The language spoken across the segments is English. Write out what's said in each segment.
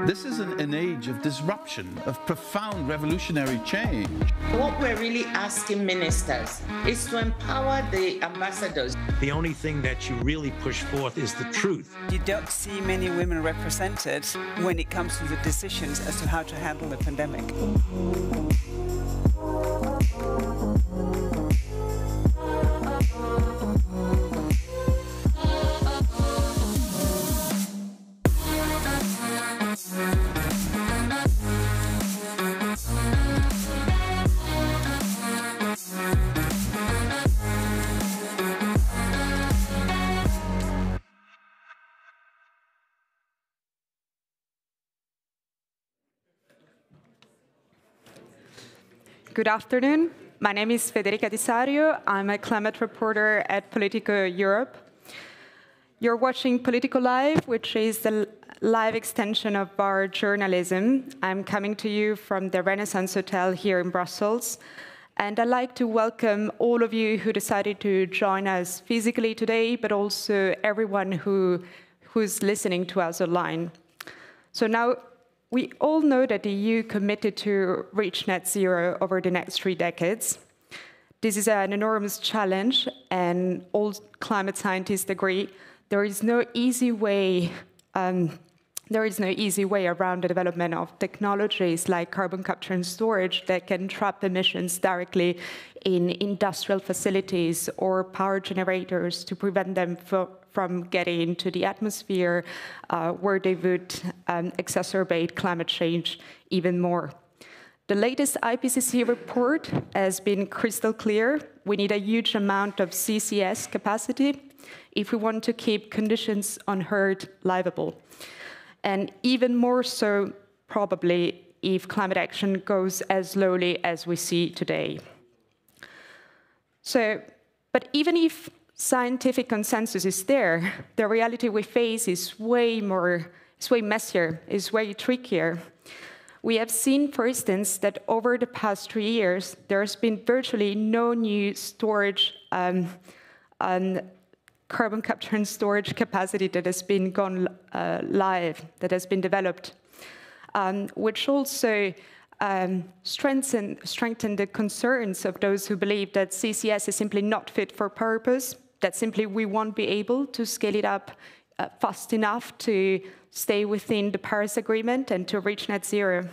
This is an age of disruption, of profound revolutionary change. What we're really asking ministers is to empower the ambassadors. The only thing that you really push forth is the truth. You don't see many women represented when it comes to the decisions as to how to handle the pandemic. Good afternoon. My name is Federica Di Sario. I'm a climate reporter at POLITICO Europe. You're watching POLITICO Live, which is the live extension of our journalism. I'm coming to you from the Renaissance Hotel here in Brussels. And I'd like to welcome all of you who decided to join us physically today, but also everyone who's listening to us online. So now, we all know that the EU committed to reach net zero over the next 3 decades. This is an enormous challenge, and all climate scientists agree there is no easy way around the development of technologies like carbon capture and storage that can trap emissions directly in industrial facilities or power generators to prevent them from getting into the atmosphere, where they would exacerbate climate change even more. The latest IPCC report has been crystal clear. We need a huge amount of CCS capacity if we want to keep conditions on Earth livable. And even more so, probably, if climate action goes as slowly as we see today. But even if scientific consensus is there, the reality we face is way messier, is way trickier. We have seen, for instance, that over the past 3 years, there's been virtually no new storage carbon capture and storage capacity that has been gone live, that has been developed, which also strengthen the concerns of those who believe that CCS is simply not fit for purpose, that simply we won't be able to scale it up fast enough to stay within the Paris Agreement and to reach net zero.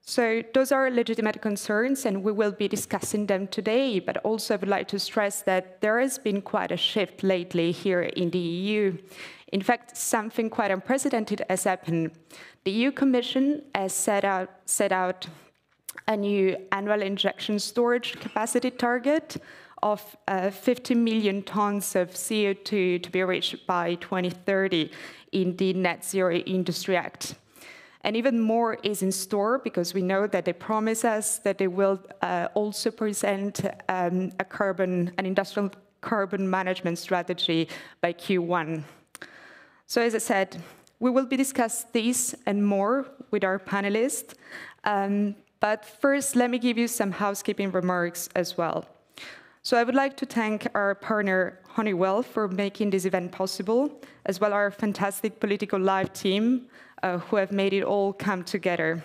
So those are legitimate concerns, and we will be discussing them today, but also I would like to stress that there has been quite a shift lately here in the EU. In fact, something quite unprecedented has happened. The EU Commission has set out a new annual injection storage capacity target of 50 million tons of CO2 to be reached by 2030 in the Net Zero Industry Act. And even more is in store, because we know that they promise us that they will also present an industrial carbon management strategy by Q1. So as I said, we will be discussing this and more with our panelists. But first, let me give you some housekeeping remarks as well. So I would like to thank our partner Honeywell for making this event possible, as well as our fantastic POLITICO Live team who have made it all come together.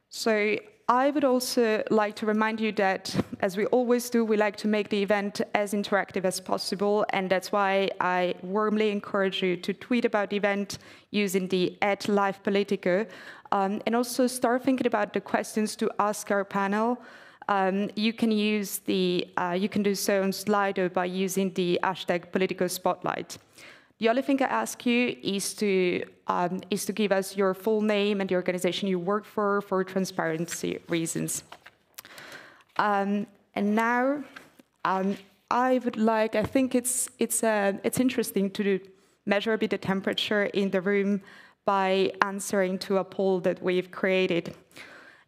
So I would also like to remind you that, as we always do, we like to make the event as interactive as possible, and that's why I warmly encourage you to tweet about the event using the @LivePolitico, and also start thinking about the questions to ask our panel. You can do so on Slido by using the #PoliticoSpotlight. The only thing I ask you is to give us your full name and the organization you work for transparency reasons. And now, I think it's interesting to measure a bit the temperature in the room by answering to a poll that we've created.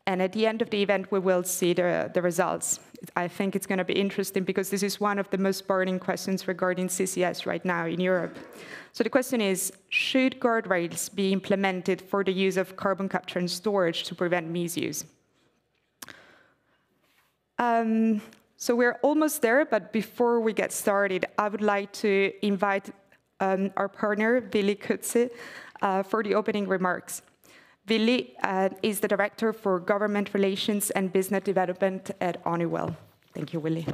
And at the end of the event, we will see the results. I think it's going to be interesting because this is one of the most burning questions regarding CCS right now in Europe. So the question is, should guardrails be implemented for the use of carbon capture and storage to prevent misuse? So we're almost there, but before we get started, I would like to invite our partner, Willy Kutze, for the opening remarks. Willy is the Director for Government Relations and Business Development at Honeywell. Thank you, Willy.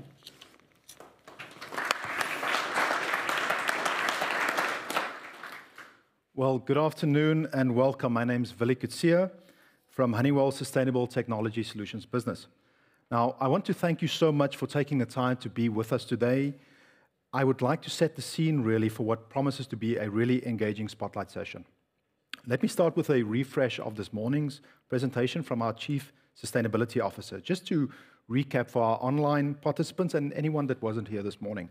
Well, good afternoon and welcome. My name is Willy Kutsia from Honeywell Sustainable Technology Solutions business. Now, I want to thank you so much for taking the time to be with us today. I would like to set the scene really for what promises to be a really engaging spotlight session. Let me start with a refresh of this morning's presentation from our Chief Sustainability Officer, just to recap for our online participants and anyone that wasn't here this morning.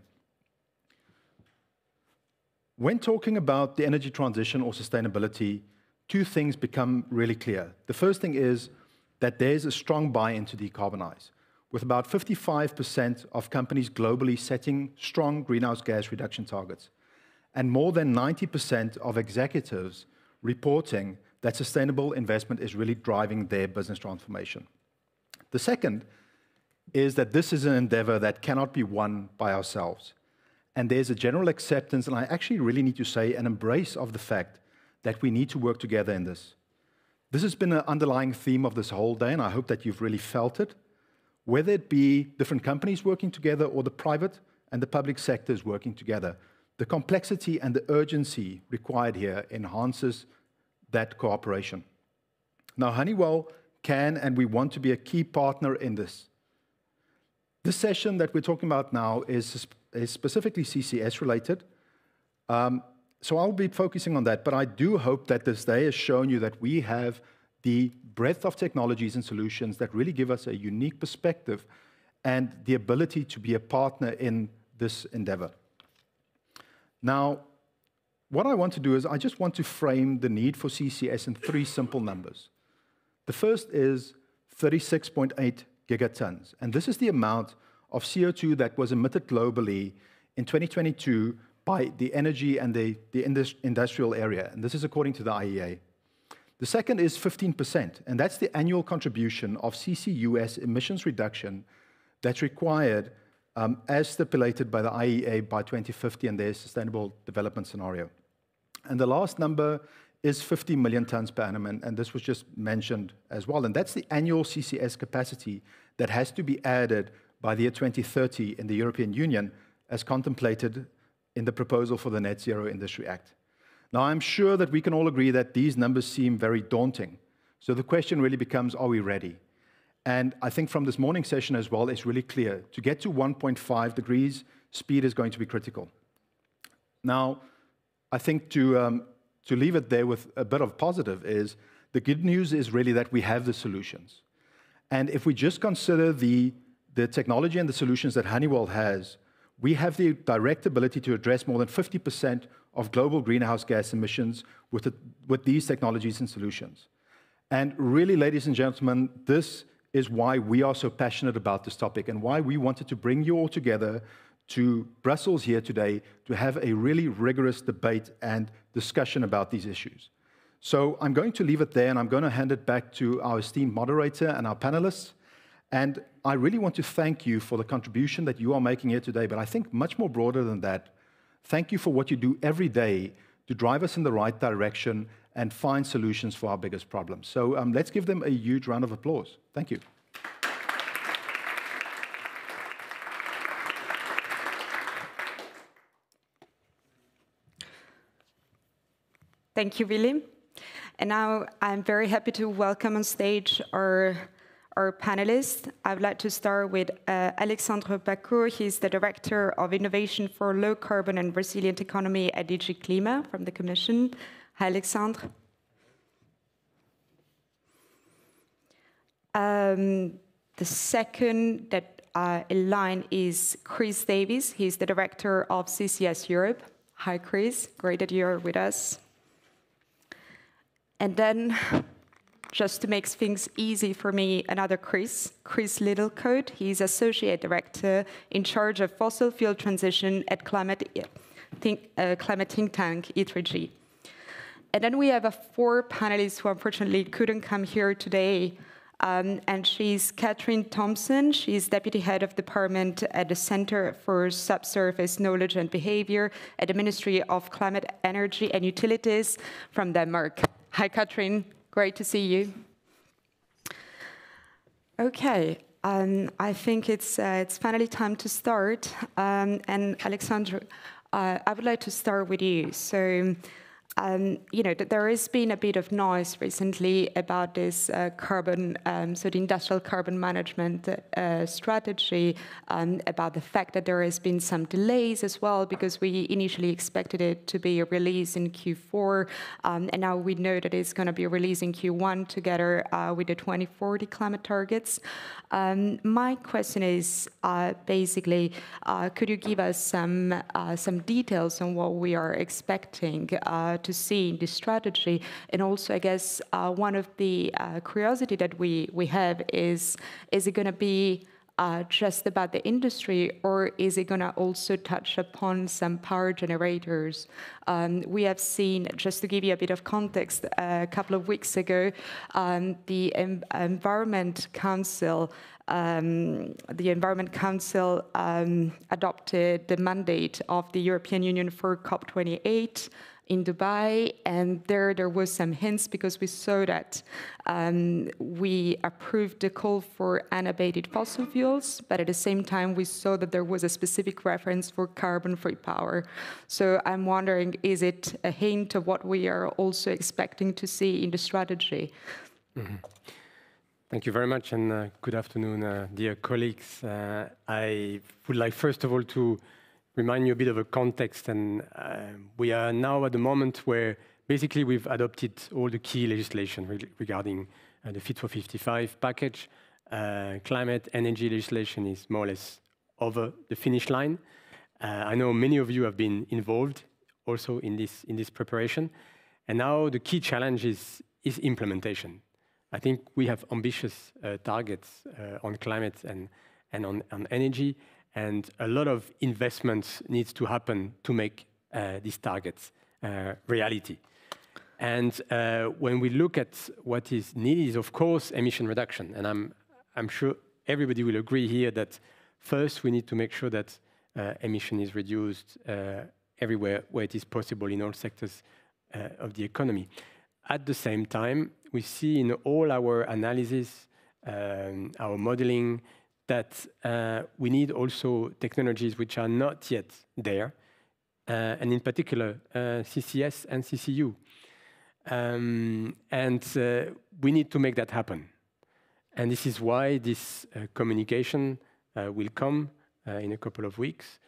When talking about the energy transition or sustainability, two things become really clear. The first thing is that there's a strong buy-in to decarbonize, with about 55% of companies globally setting strong greenhouse gas reduction targets, and more than 90% of executives reporting that sustainable investment is really driving their business transformation. The second is that this is an endeavor that cannot be won by ourselves. And there's a general acceptance, and I actually really need to say an embrace of the fact that we need to work together in this. This has been an underlying theme of this whole day, and I hope that you've really felt it. Whether it be different companies working together or the private and the public sectors working together, the complexity and the urgency required here enhances that cooperation. Now, Honeywell can and we want to be a key partner in this. This session that we're talking about now is specifically CCS related. So I'll be focusing on that, but I do hope that this day has shown you that we have the breadth of technologies and solutions that really give us a unique perspective and the ability to be a partner in this endeavor. Now, what I want to do is I just want to frame the need for CCS in three simple numbers. The first is 36.8 gigatons, and this is the amount of CO2 that was emitted globally in 2022 by the energy and the industrial area, and this is according to the IEA. The second is 15%, and that's the annual contribution of CCUS emissions reduction that's required as stipulated by the IEA by 2050 and their sustainable development scenario. And the last number is 50 million tons per annum, and this was just mentioned as well, and that's the annual CCS capacity that has to be added by the year 2030 in the European Union as contemplated in the proposal for the Net Zero Industry Act. Now, I'm sure that we can all agree that these numbers seem very daunting. So the question really becomes, are we ready? And I think from this morning's session as well, it's really clear. To get to 1.5 degrees, speed is going to be critical. Now, I think to leave it there with a bit of positive is, the good news is really that we have the solutions. And if we just consider the technology and the solutions that Honeywell has, we have the direct ability to address more than 50% of global greenhouse gas emissions with these technologies and solutions. And really, ladies and gentlemen, this is why we are so passionate about this topic and why we wanted to bring you all together to Brussels here today to have a really rigorous debate and discussion about these issues. So I'm going to leave it there, and I'm going to hand it back to our esteemed moderator and our panelists. And I really want to thank you for the contribution that you are making here today, but I think much more broader than that, thank you for what you do every day to drive us in the right direction and find solutions for our biggest problems. So let's give them a huge round of applause. Thank you. Thank you, Willy. And now I'm very happy to welcome on stage our panelists. I would like to start with Alexandre Bacour. He's the Director of Innovation for Low Carbon and Resilient Economy at DG Klima from the Commission. Hi, Alexandre. The second that in line is Chris Davies. He's the Director of CCS Europe. Hi, Chris. Great that you're with us. And then, just to make things easy for me, another Chris Littlecote. He's Associate Director in charge of fossil fuel transition at climate think tank E3G. And then we have 4 panelists who unfortunately couldn't come here today And she's Catherine Thompson. She's Deputy Head of Department at the Center for Subsurface Knowledge and Behavior at the Ministry of Climate, Energy and Utilities from Denmark. Hi, Catherine. Great to see you. Okay. I think it's finally time to start. And Alexandre, I would like to start with you. So, you know, there has been a bit of noise recently about this so the industrial carbon management strategy, about the fact that there has been some delays as well, because we initially expected it to be a release in Q4, and now we know that it's going to be released in Q1 together with the 2040 climate targets. My question is basically, could you give us some details on what we are expecting to see in this strategy? And also, I guess, one of the curiosity that we have is it going to be just about the industry, or is it going to also touch upon some power generators? We have seen, just to give you a bit of context, a couple of weeks ago, the Environment Council adopted the mandate of the European Union for COP28 in Dubai, and there was some hints, because we saw that we approved the call for unabated fossil fuels, but at the same time we saw that there was a specific reference for carbon-free power. So I'm wondering, is it a hint of what we are also expecting to see in the strategy? Mm-hmm. Thank you very much, and good afternoon, dear colleagues. I would like, first of all, to remind you a bit of a context, and we are now at the moment where basically we've adopted all the key legislation regarding the Fit for 55 package. Climate, energy legislation is more or less over the finish line. I know many of you have been involved also in this preparation, and now the key challenge is implementation. I think we have ambitious targets on climate and on energy, and a lot of investments needs to happen to make these targets reality. And when we look at what is needed is, of course, emission reduction. And I'm sure everybody will agree here that first we need to make sure that emission is reduced everywhere where it is possible in all sectors of the economy. At the same time, we see in all our analysis, our modeling, that we need also technologies which are not yet there, and in particular CCS and CCU. We need to make that happen. And this is why this communication will come in a couple of weeks,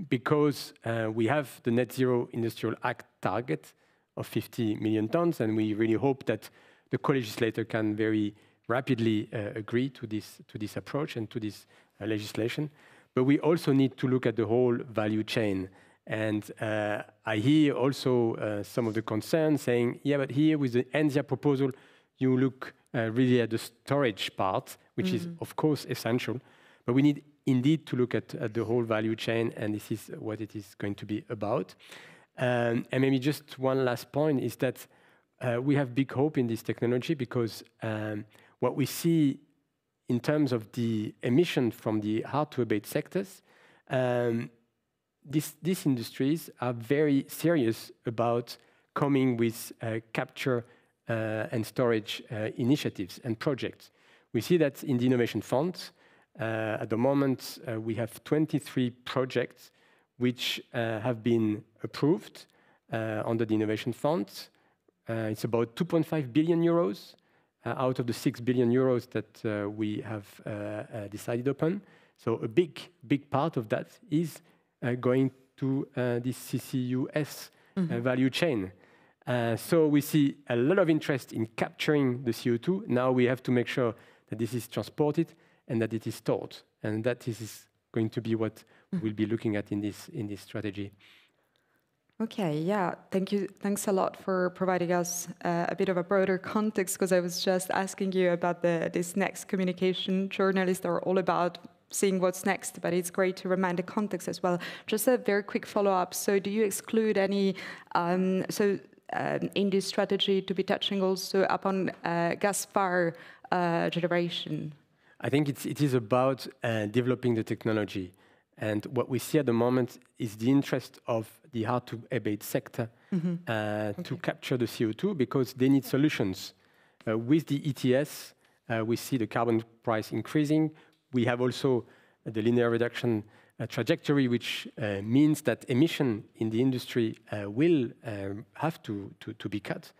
because we have the Net Zero Industrial Act target of 50 million tons, and we really hope that the co-legislator can very rapidly agree to this approach and to this legislation. But we also need to look at the whole value chain. And I hear also some of the concerns saying, yeah, but here with the ENZIA proposal, you look really at the storage part, which is, of course, essential. But we need indeed to look at the whole value chain, and this is what it is going to be about. And maybe just one last point is that we have big hope in this technology, because what we see in terms of the emission from the hard-to-abate sectors, these industries are very serious about coming with capture and storage initiatives and projects. We see that in the Innovation Fund. At the moment, we have 23 projects which have been approved under the Innovation Fund. It's about 2.5 billion euros out of the 6 billion euros that we have decided upon. So a big part of that is going to this CCUS value chain. So we see a lot of interest in capturing the CO2. Now we have to make sure that this is transported and that it is stored. And that this is going to be what we'll be looking at in this strategy. Okay, yeah, thank you. Thanks a lot for providing us a bit of a broader context, because I was just asking you about this next communication. Journalists are all about seeing what's next, but it's great to remind the context as well. Just a very quick follow-up. So do you exclude any, so in this strategy to be touching also upon gas-fired generation? I think it is about developing the technology. And what we see at the moment is the interest of the hard-to-abate sector to capture the CO2 because they need solutions. With the ETS, we see the carbon price increasing. We have also the linear reduction trajectory, which means that emission in the industry will have to be cut.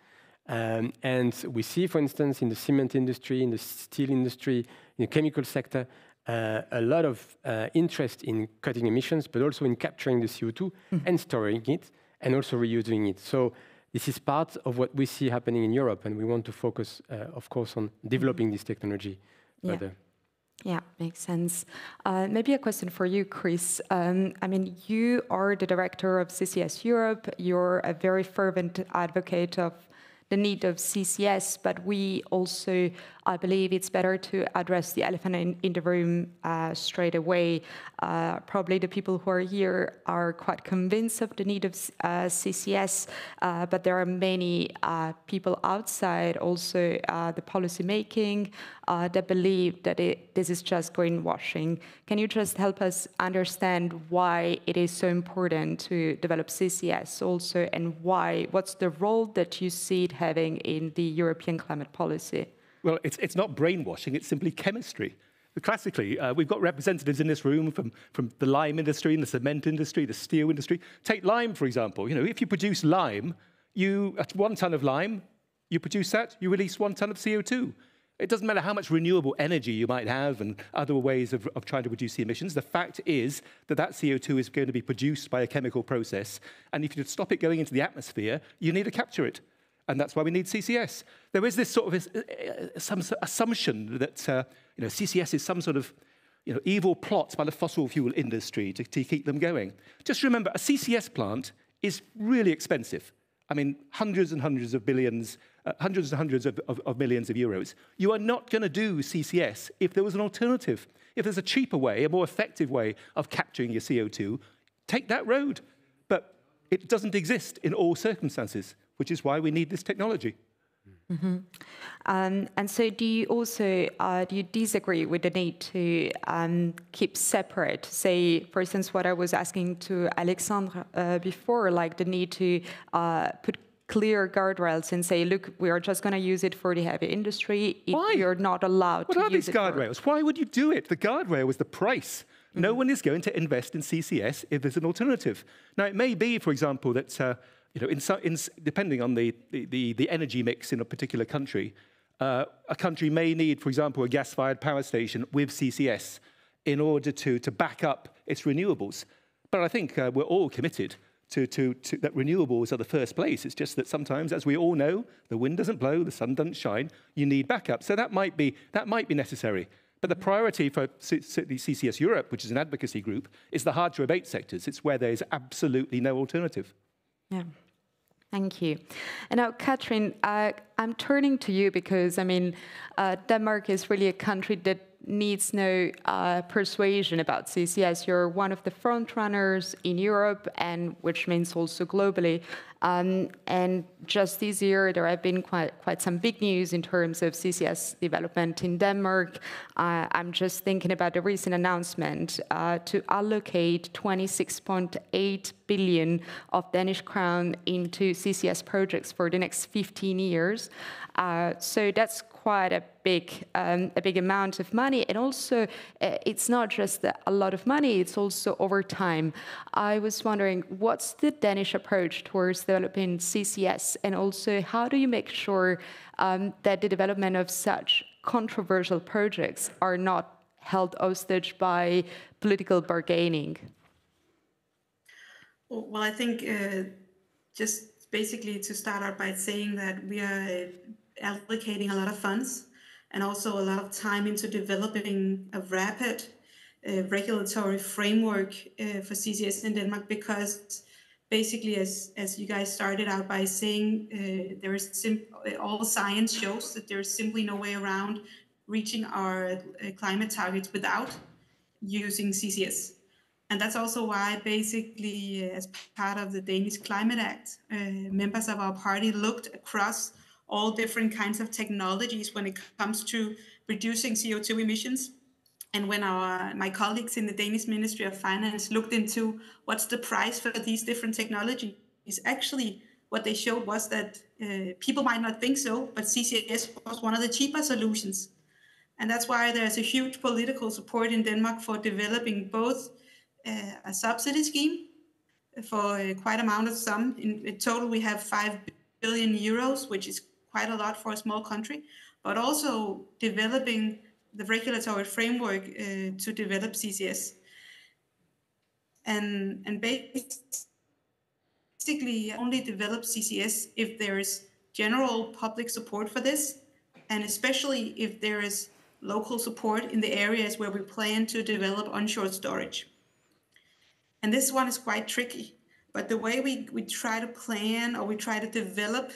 And we see, for instance, in the cement industry, in the steel industry, in the chemical sector, a lot of interest in cutting emissions, but also in capturing the CO2 and storing it, and also reusing it. So this is part of what we see happening in Europe, and we want to focus, of course, on developing this technology further. Yeah, makes sense. Maybe a question for you, Chris. I mean, you are the director of CCS Europe. You're a very fervent advocate of the need of CCS, but we also, I believe it's better to address the elephant in the room straight away. Probably the people who are here are quite convinced of the need of CCS, but there are many people outside also the policy making that believe that this is just greenwashing. Can you just help us understand why it is so important to develop CCS also, and what's the role that you see it having in the European climate policy? Well, it's not brainwashing, it's simply chemistry. Classically, we've got representatives in this room from the lime industry and the cement industry, the steel industry. Take lime, for example. You know, if you produce lime, at 1 ton of lime, you produce that, you release 1 ton of CO2. It doesn't matter how much renewable energy you might have and other ways of trying to reduce the emissions. The fact is that CO2 is going to be produced by a chemical process. And if you stop it going into the atmosphere, you need to capture it. And that's why we need CCS. There is this sort of some assumption that CCS is some sort of evil plot by the fossil fuel industry to keep them going. Just remember, a CCS plant is really expensive. I mean, hundreds and hundreds of billions, hundreds and hundreds of millions of euros. You are not going to do CCS if there was an alternative. If there's a cheaper way, a more effective way of capturing your CO2, take that road. But it doesn't exist in all circumstances, which is why we need this technology. Mm-hmm. And so do you also, do you disagree with the need to keep separate? Say, for instance, what I was asking to Alexandre before, like the need to put clear guardrails and say, look, we are just going to use it for the heavy industry. Why? You're not allowed to use it. What are these guardrails? Why would you do it? The guardrail was the price. No one is going to invest in CCS if there's an alternative. Now, it may be, for example, that depending on the energy mix in a particular country, a country may need, for example, a gas-fired power station with CCS in order to back up its renewables. But I think we're all committed to that renewables are the first place. It's just that sometimes, as we all know, the wind doesn't blow, the sun doesn't shine. You need backup. So that might be necessary. But the priority for the CCS Europe, which is an advocacy group, is the hard-to-abate sectors. It's where there is absolutely no alternative. Yeah. Thank you. And now, Catherine, I'm turning to you because, I mean, Denmark is really a country that needs no persuasion about CCS. You're one of the front runners in Europe, and which means also globally. And just this year, there have been quite some big news in terms of CCS development in Denmark. I'm just thinking about the recent announcement to allocate 26.8 billion of Danish crown into CCS projects for the next 15 years. So that's quite a big amount of money, and also it's not just a lot of money, it's also over time. I was wondering, what's the Danish approach towards developing CCS, and also how do you make sure that the development of such controversial projects are not held hostage by political bargaining? Well, I think just basically to start out by saying that we are allocating a lot of funds and also a lot of time into developing a rapid regulatory framework for CCS in Denmark, because basically, as you guys started out by saying, there is all science shows that there is simply no way around reaching our climate targets without using CCS. And that's also why, basically, as part of the Danish Climate Act, members of our party looked across all different kinds of technologies when it comes to reducing CO2 emissions. And when my colleagues in the Danish Ministry of Finance looked into what's the price for these different technologies, actually what they showed was that people might not think so, but CCS was one of the cheaper solutions. And that's why there's a huge political support in Denmark for developing both a subsidy scheme for quite amount of sum. In total, we have 5 billion euros, which is quite a lot for a small country, but also developing the regulatory framework to develop CCS. And basically only develop CCS if there is general public support for this, and especially if there is local support in the areas where we plan to develop onshore storage. And this one is quite tricky, but the way we try to plan, or we try to develop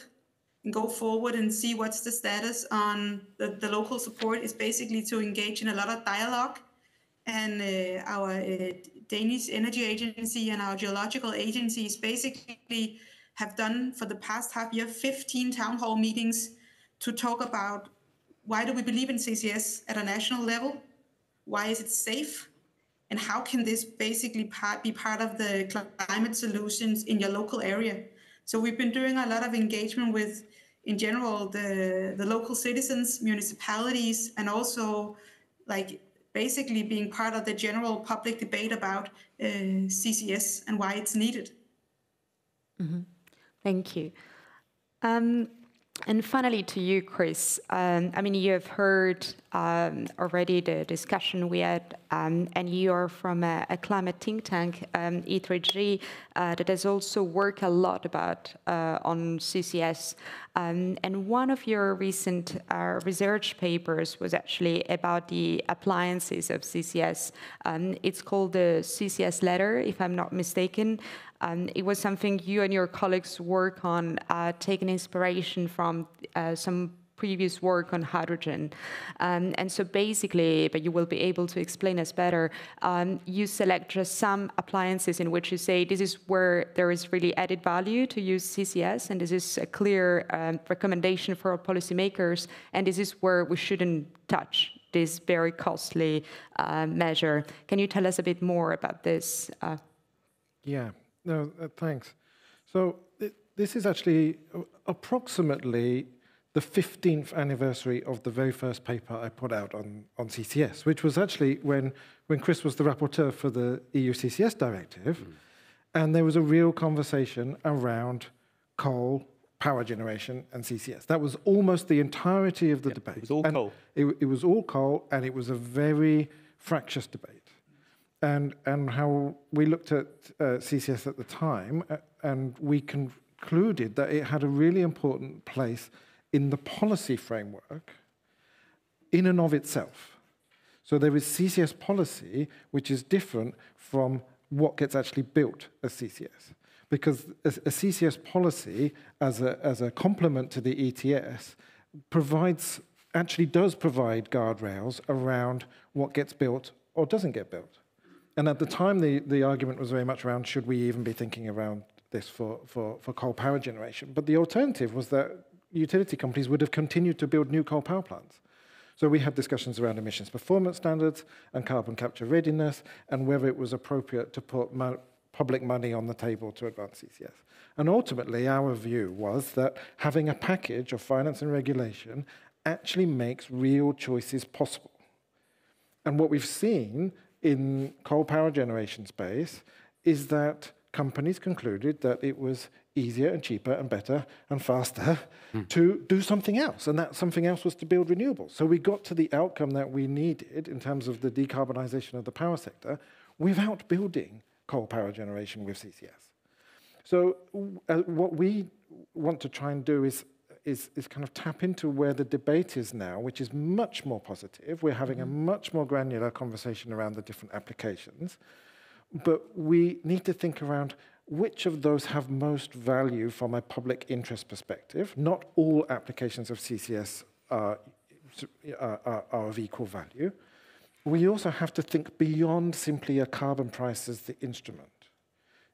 and go forward and see what's the status on the local support, is basically to engage in a lot of dialogue. And our Danish Energy Agency and our geological agencies basically have done for the past half year 15 town hall meetings to talk about why do we believe in CCS at a national level? Why is it safe? And how can this basically be part of the climate solutions in your local area? So we've been doing a lot of engagement with, in general, the local citizens, municipalities, and also like basically being part of the general public debate about CCS and why it's needed. Mm-hmm. Thank you. And finally to you, Chris. I mean, you have heard already the discussion we had, and you are from a climate think tank, E3G, that has also worked a lot about on CCS. And one of your recent research papers was actually about the appliances of CCS. It's called the CCS letter, if I'm not mistaken. It was something you and your colleagues work on, taking inspiration from some previous work on hydrogen. And so basically, but you will be able to explain us better, you select just some appliances in which you say this is where there is really added value to use CCS, and this is a clear recommendation for our policymakers, and this is where we shouldn't touch this very costly measure. Can you tell us a bit more about this? Yeah. No, thanks. So this is actually approximately the 15th anniversary of the very first paper I put out on CCS, which was actually when Chris was the rapporteur for the EU CCS directive, and there was a real conversation around coal, power generation, and CCS. That was almost the entirety of the debate. It was all coal. It was all coal, and it was a very fractious debate. And how we looked at CCS at the time, and we concluded that it had a really important place in the policy framework in and of itself. So there is CCS policy, which is different from what gets actually built as CCS. Because a CCS policy, as a complement to the ETS, actually does provide guardrails around what gets built or doesn't get built. And at the time, the argument was very much around, should we even be thinking around this for coal power generation? But the alternative was that utility companies would have continued to build new coal power plants. So we had discussions around emissions performance standards and carbon capture readiness, and whether it was appropriate to put public money on the table to advance CCS. And ultimately, our view was that having a package of finance and regulation actually makes real choices possible. And what we've seen in coal power generation space is that companies concluded that it was easier and cheaper and better and faster to do something else, and that something else was to build renewables. So we got to the outcome that we needed in terms of the decarbonization of the power sector without building coal power generation with CCS. So what we want to try and do is kind of tap into where the debate is now, which is much more positive. We're having a much more granular conversation around the different applications, but we need to think around which of those have most value from a public interest perspective. Not all applications of CCS are of equal value. we also have to think beyond simply a carbon price as the instrument.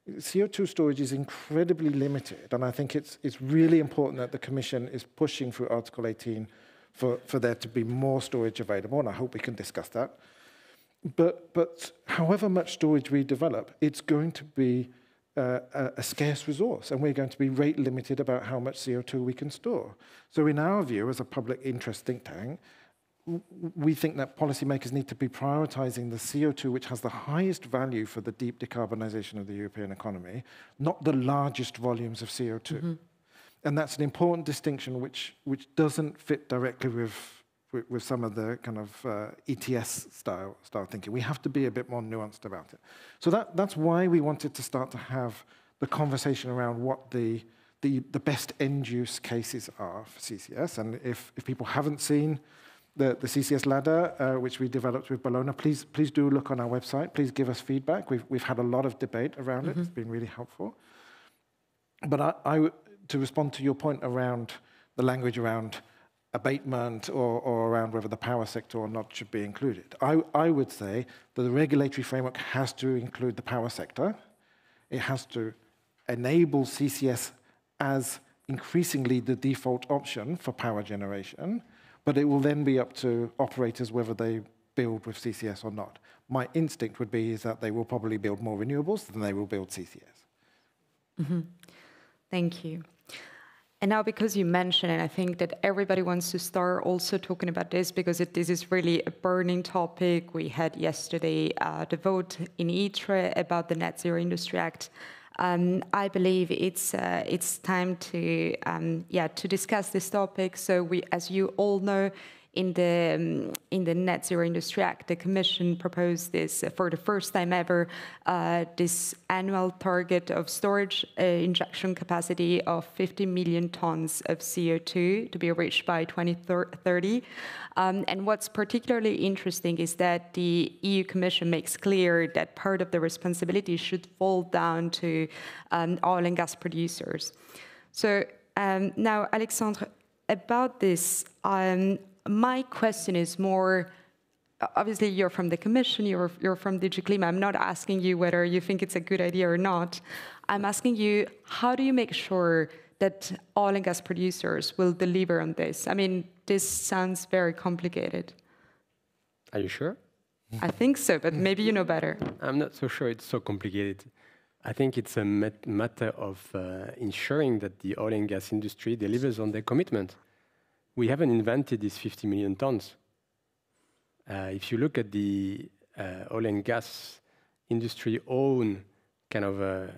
CO2 storage is incredibly limited, and I think it's really important that the Commission is pushing through Article 18 for there to be more storage available, and I hope we can discuss that. But however much storage we develop, it's going to be a scarce resource, and we're going to be rate limited about how much CO2 we can store. So in our view, as a public interest think tank, we think that policymakers need to be prioritizing the CO2 which has the highest value for the deep decarbonization of the European economy, not the largest volumes of CO2. Mm-hmm. And that's an important distinction which doesn't fit directly with some of the kind of ETS style thinking. We have to be a bit more nuanced about it. So that's why we wanted to start to have the conversation around what the best end-use cases are for CCS. And if people haven't seen the CCS ladder, which we developed with Bologna, please do look on our website. Please give us feedback. We've had a lot of debate around it. It's been really helpful. But to respond to your point around the language around abatement or around whether the power sector or not should be included, I would say that the regulatory framework has to include the power sector. It has to enable CCS as increasingly the default option for power generation, but it will then be up to operators whether they build with CCS or not. My instinct would be is that they will probably build more renewables than they will build CCS. Mm-hmm. Thank you. And now, because you mentioned it, I think that everybody wants to start also talking about this because this is really a burning topic. We had yesterday the vote in ITRE about the Net Zero Industry Act. I believe it's time to discuss this topic. So as you all know, in the Net Zero Industry Act, the Commission proposed this for the first time ever, this annual target of storage injection capacity of 50 million tons of CO2 to be reached by 2030. And what's particularly interesting is that the EU Commission makes clear that part of the responsibility should fall down to oil and gas producers. So now, Alexandre, about this, my question is more, obviously you're from the Commission, you're from DG Klima. I'm not asking you whether you think it's a good idea or not. I'm asking you, how do you make sure that oil and gas producers will deliver on this? I mean, this sounds very complicated. Are you sure? I think so, but maybe you know better. I'm not so sure it's so complicated. I think it's a matter of ensuring that the oil and gas industry delivers on their commitment. We haven't invented these 50 million tons. If you look at the oil and gas industry own kind of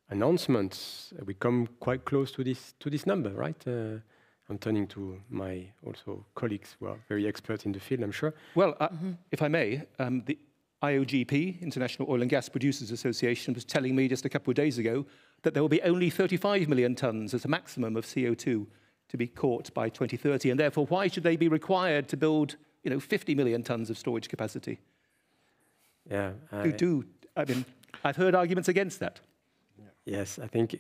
announcements, we come quite close to this number, right? I'm turning to my also colleagues who are very expert in the field, I'm sure. Well, if I may, the IOGP, International Oil and Gas Producers Association, was telling me just a couple of days ago that there will be only 35 million tons as a maximum of CO2 to be caught by 2030, and therefore why should they be required to build 50 million tons of storage capacity? Yeah, I mean, I've heard arguments against that. Yes, I think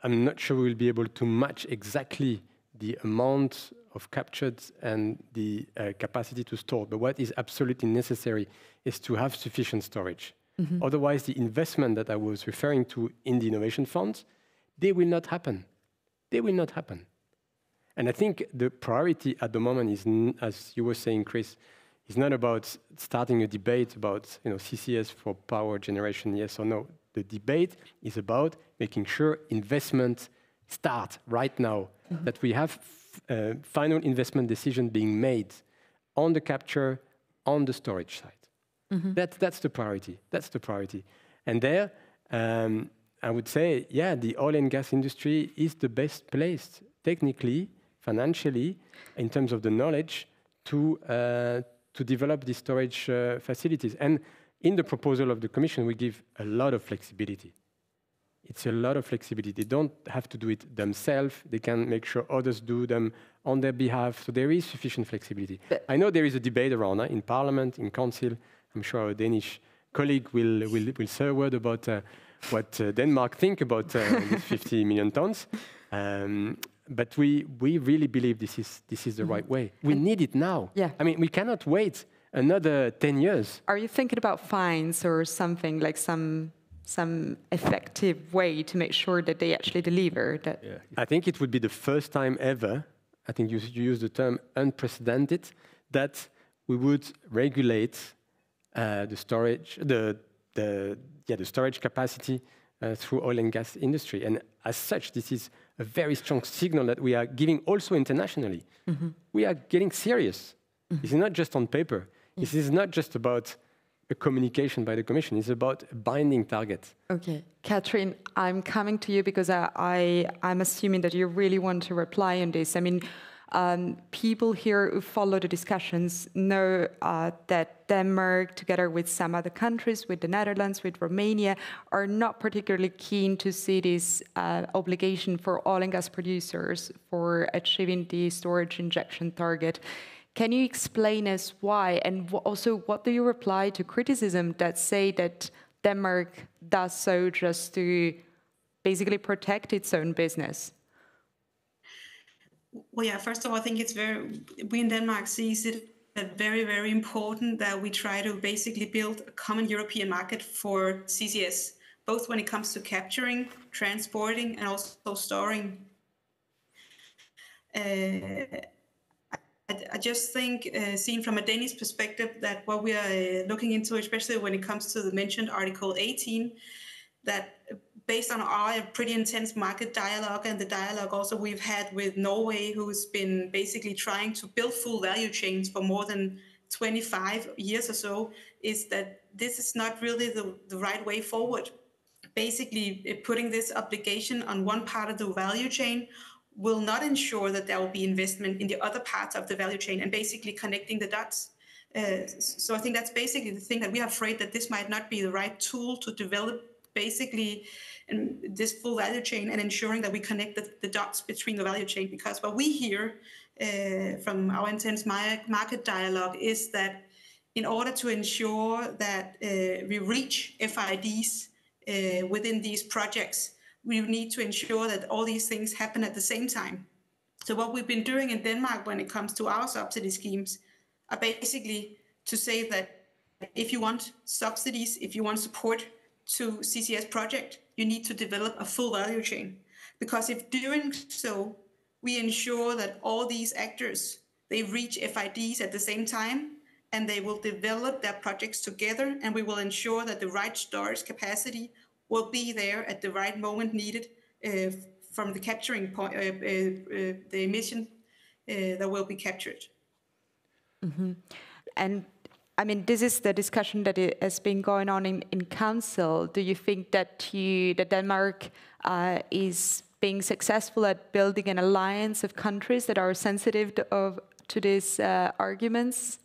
I'm not sure we'll be able to match exactly the amount of captured and the capacity to store, but what is absolutely necessary is to have sufficient storage. Mm-hmm. Otherwise, the investment that I was referring to in the innovation funds, they will not happen. They will not happen. And I think the priority at the moment is, as you were saying, Chris, is not about starting a debate about CCS for power generation, yes or no. The debate is about making sure investment start right now, mm-hmm. that we have final investment decision being made on the capture, on the storage side. Mm-hmm. That's the priority. That's the priority. And there, I would say, yeah, the oil and gas industry is the best placed, technically, financially, in terms of the knowledge, to develop these storage facilities. And in the proposal of the Commission, we give a lot of flexibility. It's a lot of flexibility. They don't have to do it themselves. They can make sure others do them on their behalf. So there is sufficient flexibility. But I know there is a debate around in Parliament, in Council. I'm sure our Danish colleague will say a word about what Denmark think about these 50 million tons. But we really believe this is the right way. We need it now. Yeah. I mean, we cannot wait another 10 years. Are you thinking about fines or something, like some effective way to make sure that they actually deliver? That? Yeah. I think it would be the first time ever, I think you use the term unprecedented, that we would regulate the storage, the storage capacity through oil and gas industry. And as such, this is a very strong signal that we are giving also internationally. Mm-hmm. We are getting serious. Mm-hmm. This is not just on paper. Yeah. This is not just about a communication by the Commission. It's about a binding target. Okay. Catherine, I'm coming to you because I'm assuming that you really want to reply on this. I mean, people here who follow the discussions know that Denmark, together with some other countries, with the Netherlands, with Romania, are not particularly keen to see this obligation for oil and gas producers for achieving the storage injection target. Can you explain us why? And also, what do you reply to criticism that say that Denmark does so just to basically protect its own business? Well, yeah, first of all, I think we in Denmark sees it as very, very important that we try to basically build a common European market for CCS, both when it comes to capturing, transporting, and also storing. I just think, seen from a Danish perspective, that what we are looking into, especially when it comes to the mentioned Article 18, that based on our pretty intense market dialogue and the dialogue also we've had with Norway, who's been basically trying to build full value chains for more than 25 years or so, is that this is not really the right way forward. Basically, putting this obligation on one part of the value chain will not ensure that there will be investment in the other parts of the value chain and basically connecting the dots. So I think that's basically the thing, that we are afraid that this might not be the right tool to develop basically this full value chain and ensuring that we connect the dots between the value chain. Because what we hear from our intense market dialogue is that in order to ensure that we reach FIDs within these projects, we need to ensure that all these things happen at the same time. So what we've been doing in Denmark when it comes to our subsidy schemes are basically to say that if you want subsidies, if you want support to CCS project, you need to develop a full value chain. Because if doing so, we ensure that all these actors, they reach FIDs at the same time, and they will develop their projects together, and we will ensure that the right storage capacity will be there at the right moment needed from the capturing point, the emission that will be captured. Mm-hmm. And I mean, this is the discussion that has been going on in Council. Do you think that Denmark is being successful at building an alliance of countries that are sensitive to these arguments?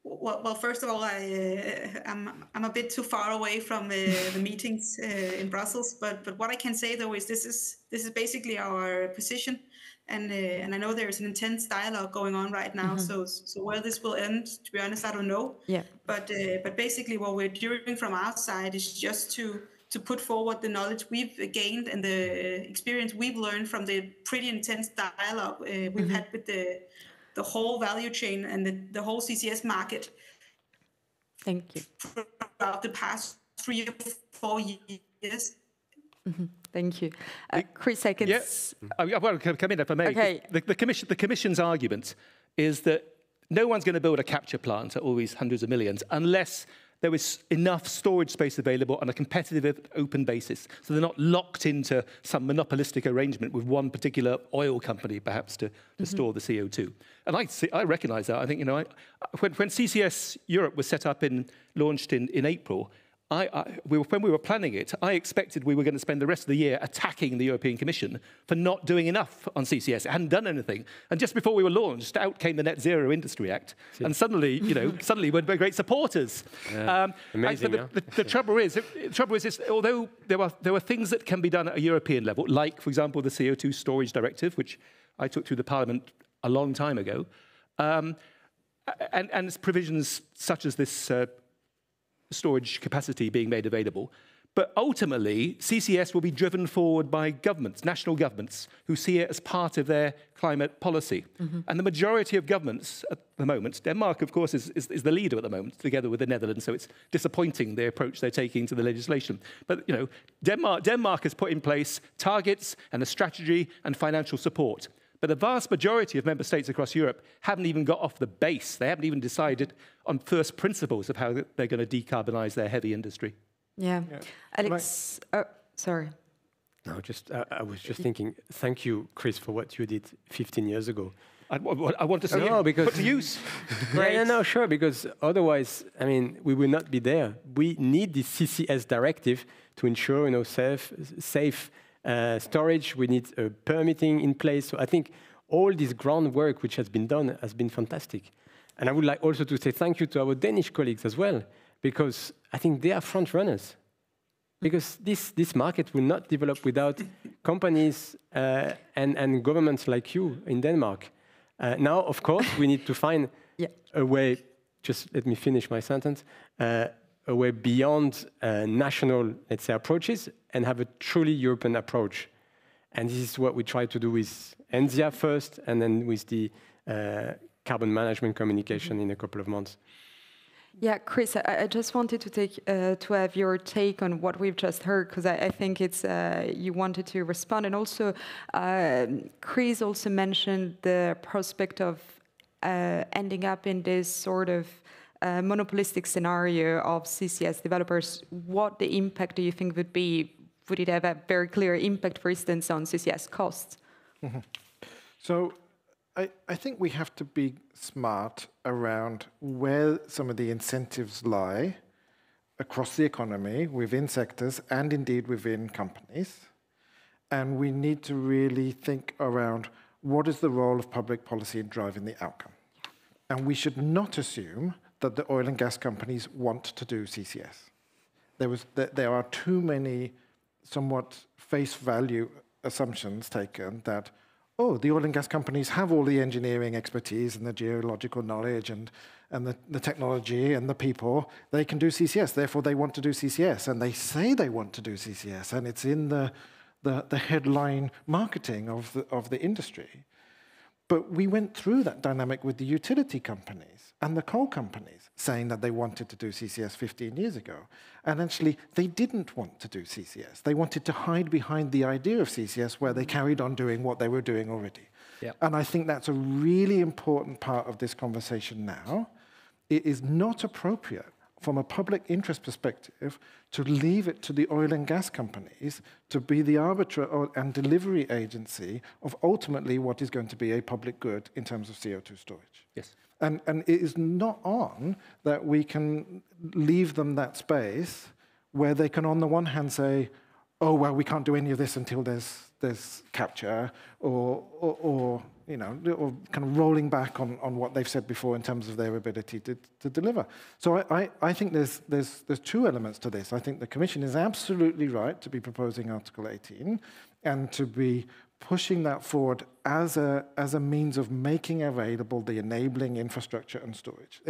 Well, first of all, I'm a bit too far away from the meetings in Brussels. But what I can say though is this is basically our position, and I know there is an intense dialogue going on right now. Mm-hmm. So where this will end, to be honest, I don't know. Yeah. But basically, what we're doing from our side is just to put forward the knowledge we've gained and the experience we've learned from the pretty intense dialogue we've had with the whole value chain and the whole CCS market. Thank you. Throughout the past 3 or 4 years. Mm-hmm. Thank you. Chris, I can... Yes. Well, come in if I may. Okay. The Commission's argument is that no one's going to build a capture plant at all these hundreds of millions unless there is enough storage space available on a competitive, open basis. So they're not locked into some monopolistic arrangement with one particular oil company, perhaps, to store the CO2. And I recognise that. I think, when CCS Europe was set up launched in April, when we were planning it, I expected we were going to spend the rest of the year attacking the European Commission for not doing enough on CCS. It hadn't done anything. And just before we were launched, out came the Net Zero Industry Act. And suddenly, suddenly we're great supporters. Yeah. Amazing, the trouble is, although there were things that can be done at a European level, like, for example, the CO2 Storage Directive, which I took through the Parliament a long time ago, and provisions such as this storage capacity being made available. But ultimately, CCS will be driven forward by governments, national governments, who see it as part of their climate policy. And the majority of governments at the moment, Denmark, of course, is the leader at the moment, together with the Netherlands, so it's disappointing the approach they're taking to the legislation. But, you know, Denmark has put in place targets and a strategy and financial support. But the vast majority of member states across Europe haven't even got off the base. They haven't even decided on first principles of how they're going to decarbonize their heavy industry. Yeah. Alex, sorry. No, I was just thinking, thank you, Chris, for what you did 15 years ago. I want to see it put to use. No, sure, because otherwise, I mean, we will not be there. We need the CCS directive to ensure, you know, safe storage. We need permitting in place. So I think all this groundwork which has been done has been fantastic. And I would like also to say thank you to our Danish colleagues as well, because I think they are front runners. Because this market will not develop without companies and governments like you in Denmark. Now, of course, we need to find a way, just let me finish my sentence, a way beyond national, let's say, approaches and have a truly European approach. And this is what we try to do with ENZIA first and then with the carbon management communication in a couple of months. Yeah, Chris, I just wanted to have your take on what we've just heard, because I think it's you wanted to respond, and also Chris also mentioned the prospect of ending up in this sort of monopolistic scenario of CCS developers. What the impact do you think would be? Would it have a very clear impact, for instance, on CCS costs? So I think we have to be smart around where some of the incentives lie across the economy, within sectors, and indeed within companies. And we need to really think around what is the role of public policy in driving the outcome. And we should not assume that the oil and gas companies want to do CCS. There are too many somewhat face value assumptions taken that, oh, the oil and gas companies have all the engineering expertise and the geological knowledge and the technology and the people. They can do CCS, therefore they want to do CCS. And they say they want to do CCS, and it's in the headline marketing of the industry. But we went through that dynamic with the utility companies and the coal companies saying that they wanted to do CCS 15 years ago. And actually, they didn't want to do CCS. They wanted to hide behind the idea of CCS where they carried on doing what they were doing already. Yep. And I think that's a really important part of this conversation now. It is not appropriate from a public interest perspective to leave it to the oil and gas companies to be the arbiter and delivery agency of ultimately what is going to be a public good in terms of CO2 storage. Yes. And it is not on that we can leave them that space where they can on the one hand say, oh, well, we can't do any of this until there's capture, or you know, or kind of rolling back on what they've said before in terms of their ability to deliver. So I think there's two elements to this. I think the Commission is absolutely right to be proposing Article 18 and to be pushing that forward as a means of making available the enabling infrastructure and storage.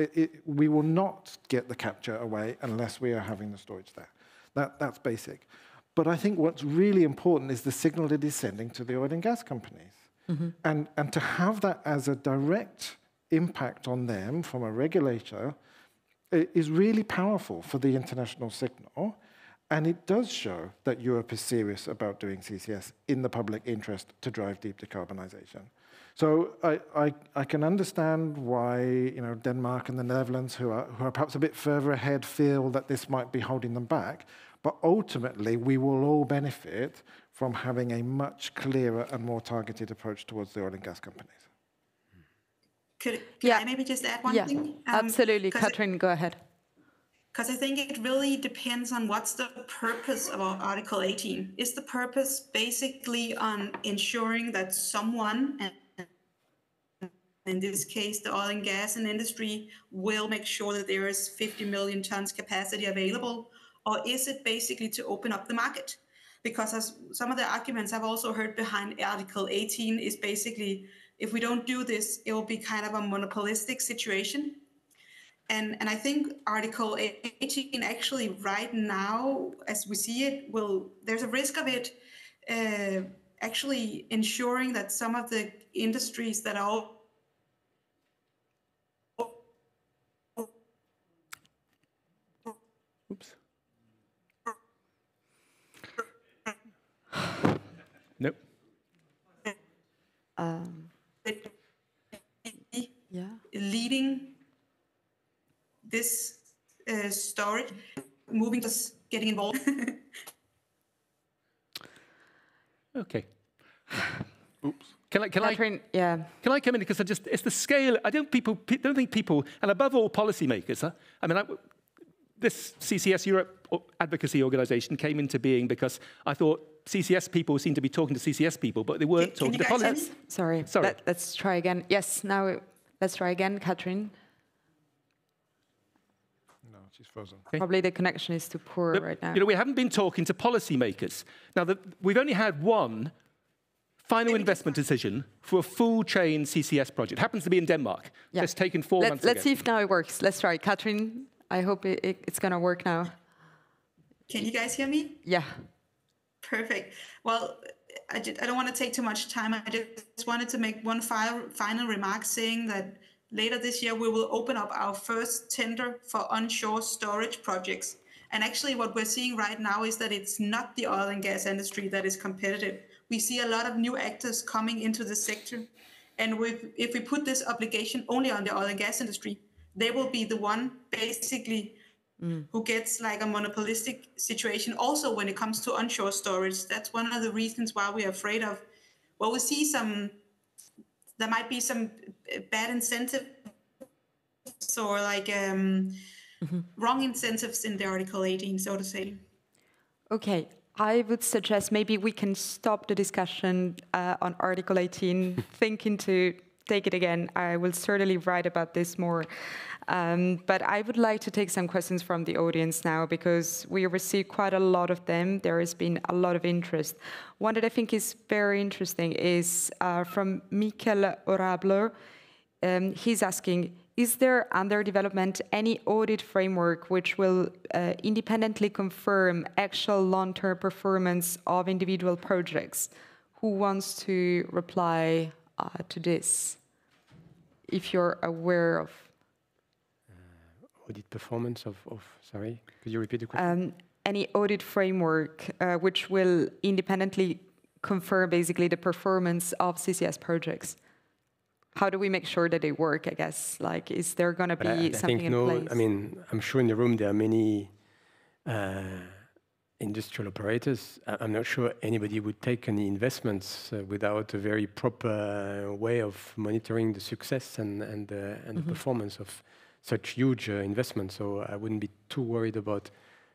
We will not get the capture away unless we are having the storage there. That's basic. But I think what's really important is the signal it is sending to the oil and gas companies. Mm-hmm. And to have that as a direct impact on them from a regulator is really powerful for the international signal. And it does show that Europe is serious about doing CCS in the public interest to drive deep decarbonization. So I can understand why, you know, Denmark and the Netherlands, who are perhaps a bit further ahead, feel that this might be holding them back. But ultimately, we will all benefit from having a much clearer and more targeted approach towards the oil and gas companies. Can I maybe just add one thing? Absolutely. Katrin, go ahead. Because I think it really depends on what's the purpose of Article 18. Is the purpose basically on ensuring that someone, in this case the oil and gas industry, will make sure that there is 50 million tons capacity available? Or is it basically to open up the market? Because as some of the arguments I've also heard behind Article 18 is basically, if we don't do this, it will be kind of a monopolistic situation. And I think Article 18 actually right now, as we see it, there's a risk of it actually ensuring that some of the industries that are Oops. Nope. Yeah. Leading this storage, moving to getting involved. Okay. Oops. Can Catherine, yeah. Can I come in because it's the scale. I don't think people, and above all policymakers. This CCS Europe advocacy organisation came into being because I thought CCS people seemed to be talking to CCS people, but they weren't talking to politics. Sorry. Let's try again. Yes, now let's try again, Catherine. No, she's frozen. Okay. Probably the connection is too poor right now. You know, we haven't been talking to policymakers. Now, we've only had one final investment decision for a full chain CCS project. It happens to be in Denmark. Yeah. It's taken 4 months Let's see if now it works. Let's try. Catherine, I hope it's going to work now. Can you guys hear me? Yeah. Perfect. Well, I don't want to take too much time. I just wanted to make one final remark saying that later this year, we will open up our first tender for onshore storage projects. And actually what we're seeing right now is that it's not the oil and gas industry that is competitive. We see a lot of new actors coming into the sector. And if we put this obligation only on the oil and gas industry, they will be the one basically who gets like a monopolistic situation also when it comes to onshore storage. That's one of the reasons why we're afraid of, well, we see there might be some bad incentives or like wrong incentives in the Article 18, so to say. Okay, I would suggest maybe we can stop the discussion on Article 18, thinking to take it again. I will certainly write about this more. But I would like to take some questions from the audience now because we received quite a lot of them. There has been a lot of interest. One that I think is very interesting is from Mikel Orablo. He's asking, is there under development any audit framework which will independently confirm actual long-term performance of individual projects? Who wants to reply to this, if you're aware of? Audit performance of, sorry, could you repeat the question? Any audit framework which will independently confirm basically the performance of CCS projects? How do we make sure that they work, I guess? Like, is there going to be something in place? I mean, I'm sure in the room there are many industrial operators. I'm not sure anybody would take any investments without a very proper way of monitoring the success and the performance of such huge investments. So I wouldn't be too worried about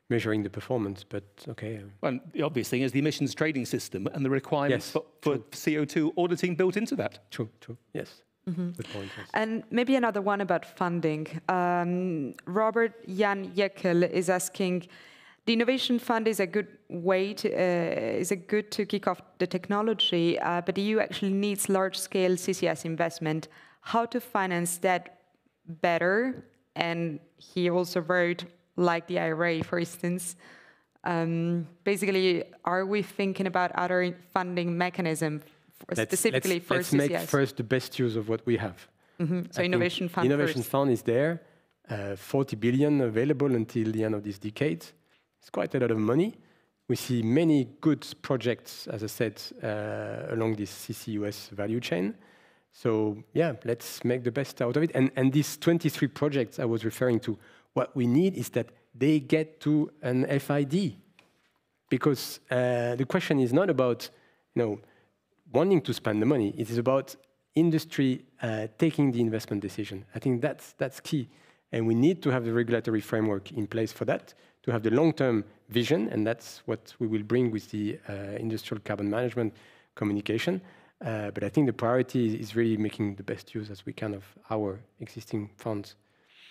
measuring the performance, but okay. Well, the obvious thing is the emissions trading system and the requirements for CO2 auditing built into that. True, yes. Good point, yes. And maybe another one about funding. Robert Jan Jekyll is asking, the Innovation Fund is a good way to kick off the technology, but the EU actually needs large-scale CCS investment. How to finance that better? And he also wrote, like the IRA, for instance. Basically, are we thinking about other funding mechanisms specifically for CCS? Let's make first the best use of what we have. So Innovation Fund Innovation Fund is there, 40 billion available until the end of this decade. It's quite a lot of money. We see many good projects, as I said, along this CCUS value chain. So yeah, let's make the best out of it. And these 23 projects I was referring to, what we need is that they get to an FID. Because the question is not about, wanting to spend the money. It is about industry taking the investment decision. I think that's key. And we need to have the regulatory framework in place for that, to have the long-term vision, and that's what we will bring with the industrial carbon management communication. But I think the priority is really making the best use as we can of our existing funds.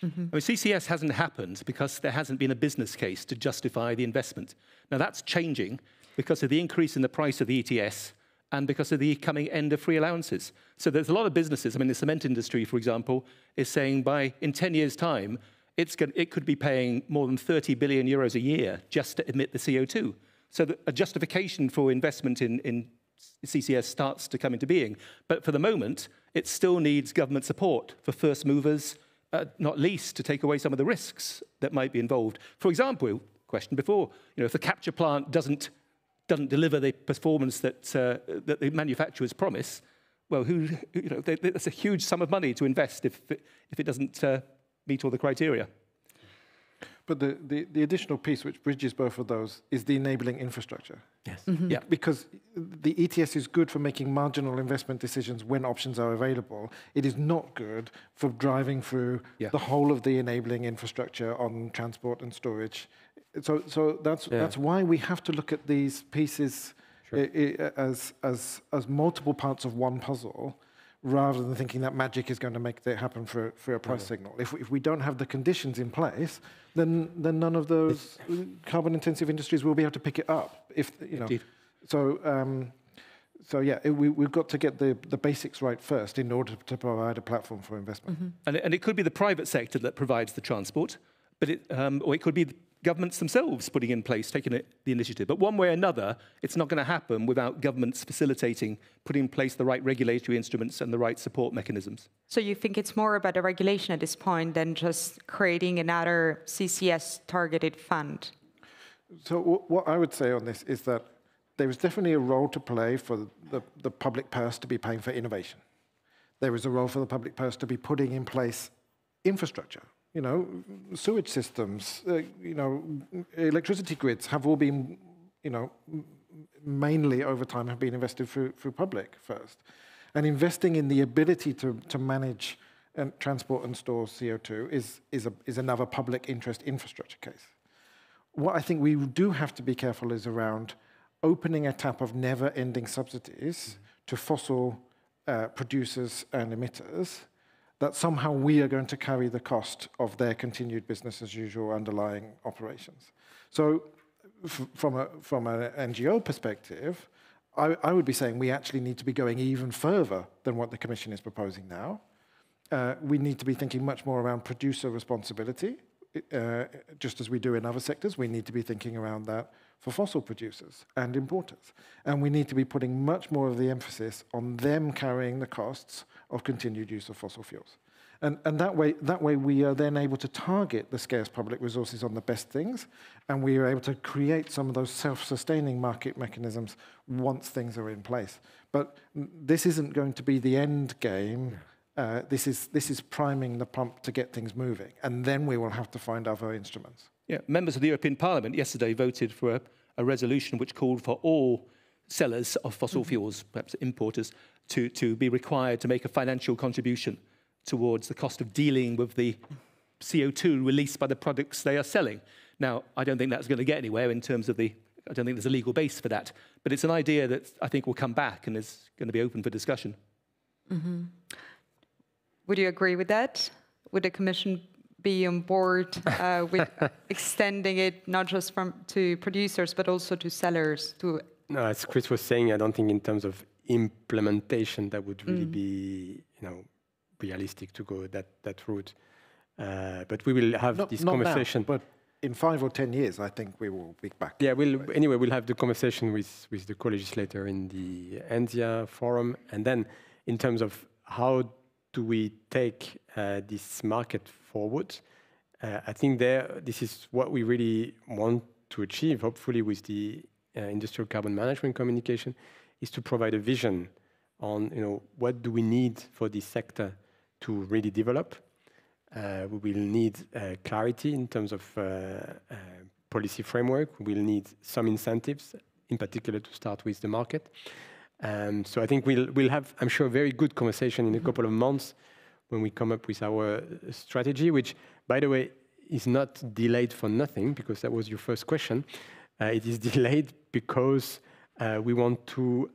I mean, CCS hasn't happened because there hasn't been a business case to justify the investment. Now that's changing because of the increase in the price of the ETS and because of the coming end of free allowances. So there's a lot of businesses, I mean, the cement industry, for example, is saying in 10 years' time, it could be paying more than 30 billion euros a year just to emit the CO2. So a justification for investment in CCS starts to come into being. But for the moment, it still needs government support for first movers, not least to take away some of the risks that might be involved. For example, question before, if the capture plant doesn't deliver the performance that the manufacturers promise, well, that's a huge sum of money to invest if it doesn't meet all the criteria. But the additional piece which bridges both of those is the enabling infrastructure. Yes. Yeah, because the ETS is good for making marginal investment decisions when options are available. It is not good for driving through the whole of the enabling infrastructure on transport and storage. So that's why we have to look at these pieces as multiple parts of one puzzle, rather than thinking that magic is going to make it happen for a price signal. If we don't have the conditions in place, then none of those carbon-intensive industries will be able to pick it up. We've got to get the basics right first in order to provide a platform for investment. Mm-hmm. And it could be the private sector that provides the transport, but or it could be governments themselves putting in place, taking the initiative. But one way or another, it's not going to happen without governments facilitating, putting in place the right regulatory instruments and the right support mechanisms. So you think it's more about a regulation at this point than just creating another CCS-targeted fund? So what I would say on this is that there is definitely a role to play for the public purse to be paying for innovation. There is a role for the public purse to be putting in place infrastructure. Sewage systems, electricity grids have all been, mainly over time have been invested through public first. And investing in the ability to manage and transport and store CO2 is another public interest infrastructure case. What I think we do have to be careful is around opening a tap of never-ending subsidies to fossil producers and emitters, that somehow we are going to carry the cost of their continued business as usual underlying operations. So from an NGO perspective, I would be saying we actually need to be going even further than what the Commission is proposing now. We need to be thinking much more around producer responsibility, just as we do in other sectors. We need to be thinking around that for fossil producers and importers. And we need to be putting much more of the emphasis on them carrying the costs of continued use of fossil fuels. And that way we are then able to target the scarce public resources on the best things, and we are able to create some of those self-sustaining market mechanisms once things are in place. But this isn't going to be the end game. This is priming the pump to get things moving, and then we will have to find other instruments. Yeah, members of the European Parliament yesterday voted for a resolution which called for all sellers of fossil fuels, perhaps importers, to be required to make a financial contribution towards the cost of dealing with the CO2 released by the products they are selling. Now, I don't think that's going to get anywhere in terms of I don't think there's a legal base for that, but it's an idea that I think will come back and is going to be open for discussion. Mm-hmm. Would you agree with that? Would the Commission be on board with extending it not just to producers but also to sellers? No, as Chris was saying, I don't think in terms of implementation that would really be, realistic to go that route. But we will have this conversation. Now, but in 5 or 10 years, I think we will be back. Yeah, we'll have the conversation with the co-legislator in the ENZIA forum, and then in terms of how do we take this market forward, I think this is what we really want to achieve, hopefully with the industrial carbon management communication, is to provide a vision on what do we need for this sector to really develop. We will need clarity in terms of policy framework. We will need some incentives, in particular to start with the market. So I think we'll have, I'm sure, a very good conversation in a couple of months when we come up with our strategy, which, by the way, is not delayed for nothing, because that was your first question. It is delayed because we want to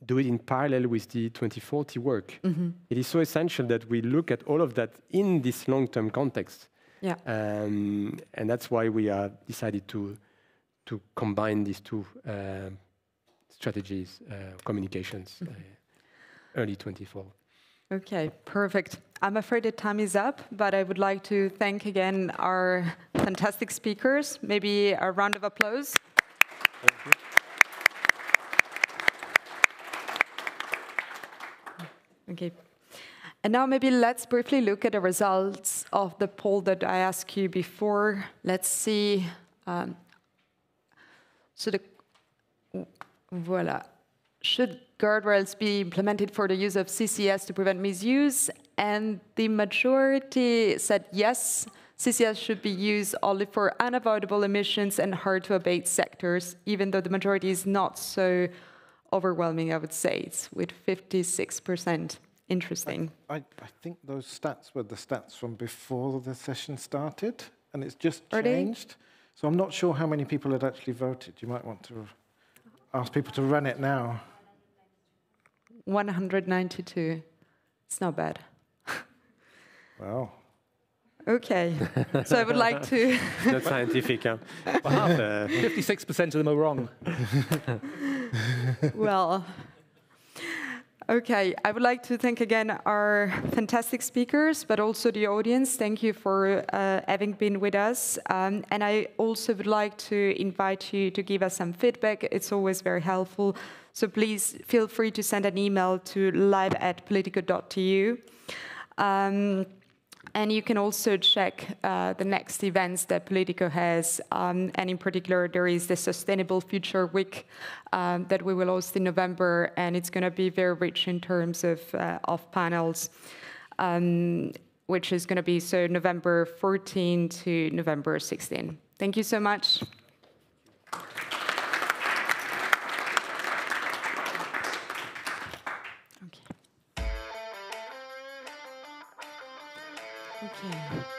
do it in parallel with the 2040 work. Mm-hmm. It is so essential that we look at all of that in this long-term context. Yeah. And that's why we decided to combine these two strategies, communications, early 24. Okay, perfect. I'm afraid the time is up, but I would like to thank again our fantastic speakers. Maybe a round of applause. Thank you. Okay. And now maybe let's briefly look at the results of the poll that I asked you before. Let's see. Voila. Should guardrails be implemented for the use of CCS to prevent misuse? And the majority said yes, CCS should be used only for unavoidable emissions and hard-to-abate sectors, even though the majority is not so overwhelming, I would say. It's with 56%. Interesting. I think those stats were the stats from before the session started, and it's just Are changed. So I'm not sure how many people had actually voted. You might want to ask people to run it now. 192. It's not bad. Wow. Okay. So I would like to... Not scientific, huh? 56% of them are wrong. Well... Okay, I would like to thank again our fantastic speakers, but also the audience. Thank you for having been with us. And I also would like to invite you to give us some feedback. It's always very helpful. So please feel free to send an email to live@politico.eu. And you can also check the next events that Politico has. And in particular, there is the Sustainable Future Week that we will host in November. And it's going to be very rich in terms of panels, which is going to be so November 14 to November 16. Thank you so much. Okay.